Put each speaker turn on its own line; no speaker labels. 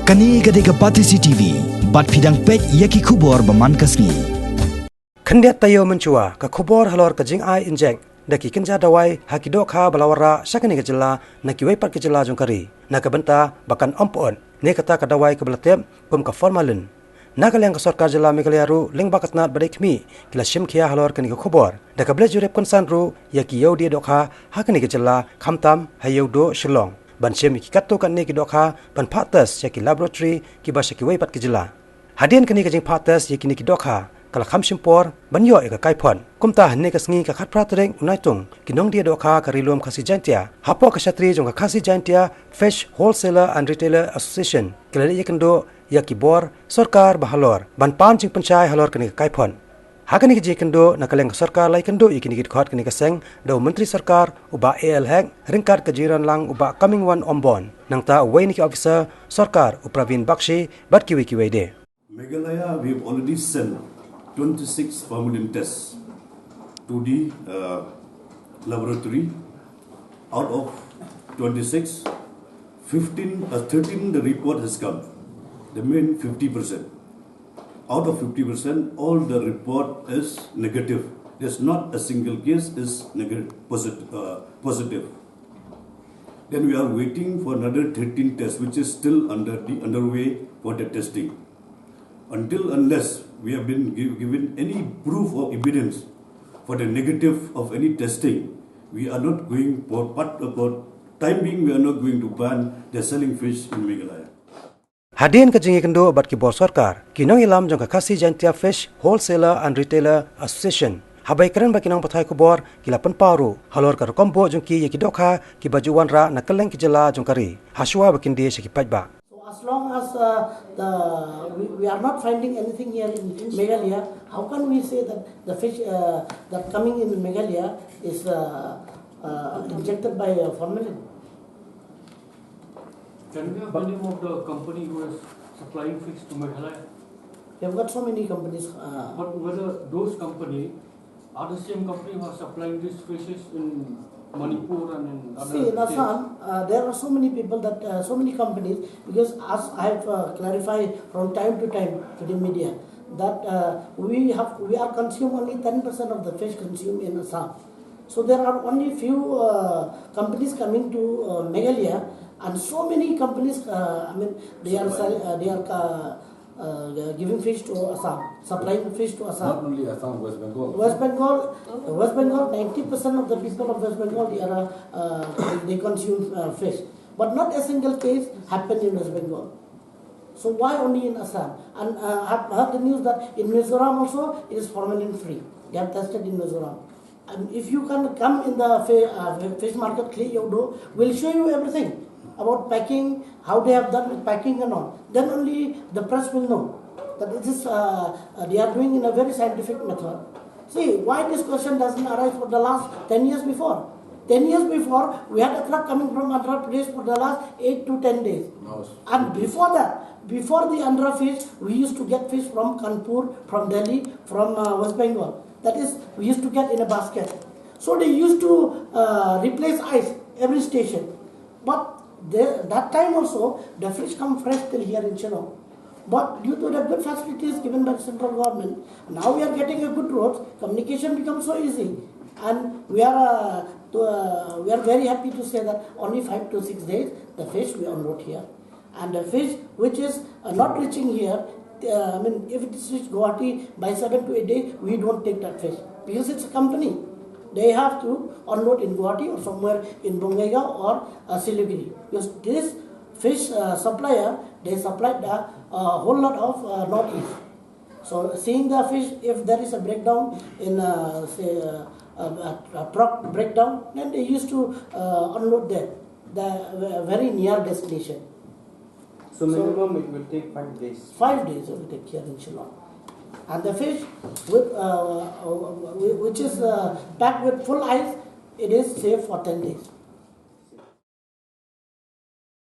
Kani gadega Batisi TV, bat pidang pek yaki kubor baman kasni.
Kendiat tayo mencua ke kubor halor ke jing ai injek daki kenja dawai haki Dohkha balawara sakani kejela naki wepat kejela jongkari naka benta bahkan ompon ne kata ke dawai ke belatep kum ke formalin naka leng ke Sorkar jela Meghalaya leng bakat nat badai kemi kila sim kia halor kani ke kubor daka bela jurep konsan ru yaki yau dia Dohkha hakani kejela kamtam hayau do shilong ban sim ki katto kan ne ki Dohkha ban patas yaki laboratory ki ba saki wepat kejela hadian kani ke jing patas yaki ni ki Dohkha kala kham simpor banyo eka Kaiphod kumta hanne ka sngi ka khat pratreng unaitung ki Nongdie Dohkha ka rilom khasi jantia hapo ka shatri jong ka khasi jantia Fish Wholesaler and Retailer Association kala Ïakynduh yaki bor Sorkar bahalor ban pan jing panchai halor kani Kaiphod hakani ki Ïakynduh nakaleng Sorkar Ïakynduh ikini ki khot kani ka seng do menteri Sorkar uba al hek ringkat ka jiran lang uba coming one ombon nangta away ni ki officer Sorkar upravin bakshi bat kiwi de
Meghalaya, we have already sent 26 formalin tests to the laboratory. Out of 26, 13 the report has come. The main 50%. Out of 50%, all the report is negative. There's not a single case is negative, positive. Then we are waiting for another 13 tests, which is still underway for the testing. Unless we have been given any proof or evidence for the negative of any testing, we are not going for time being. We are not going to ban the selling fish in Meghalaya.
Hadian ka Ïakynduh bat ki bor Sorkar kinong ilam jong ka kasi jantia Fish Wholesaler and Retailer Association habai keren ba kinong pathai ko bor kila paru halor ka kombo jong ki yaki Dohkha ki bajuwan ra nakaleng ki jela jong kari haswa bakindi shaki pajba.
As long as we are not finding anything here in Meghalaya, how can we say that the fish that coming in Meghalaya is injected by formalin?
Can we have the name of the company who is supplying fish to Meghalaya?
We have got so many companies.
But whether those companies are the same company who are supplying these fishes in Manipur and in other
See, in Assam, there are so many people that so many companies, because as I have clarified from time to time to the media that we are consume only 10% of the fish consumed in Assam. So there are only few companies coming to Meghalaya, and so many companies. They are giving fish to Assam, supplying fish to Assam.
Not only Assam, West Bengal.
West Bengal, 90% of the people of West Bengal they consume fish, but not a single case happened in West Bengal. So why only in Assam? And I've heard the news that in Mizoram also it is formalin free. They have tested in Mizoram. And if you can come in the fish market, we'll show you everything about packing, how they have done with packing and all. Then only the press will know that it is they are doing in a very scientific method. See, why this question doesn't arise for the last 10 years before? 10 years before, we had a truck coming from Andhra Pradesh for the last 8 to 10 days. And before that, before the Andhra fish, we used to get fish from Kanpur, from Delhi, from West Bengal. That is, we used to get in a basket. So they used to replace ice every station. But that time also, the fish come fresh till here in Shillong. But due to the good facilities given by the central government, now we are getting a good roads, communication becomes so easy. And we are very happy to say that only 5 to 6 days, the fish we unload here. And the fish which is not reaching here, if it is reached Guwahati by 7 to 8 days, we don't take that fish. Because it's a company. They have to unload in Guwahati or somewhere in Bongaigaon or Siliguri. Because this fish supplier, they supplied a whole lot of northeast. So seeing the fish, if there is a breakdown in a truck breakdown, then they used to unload there, the very near destination.
So minimum it will take 5 days.
5 days it will take here in Shillong. And the fish which is packed with full ice, it is safe for 10 days.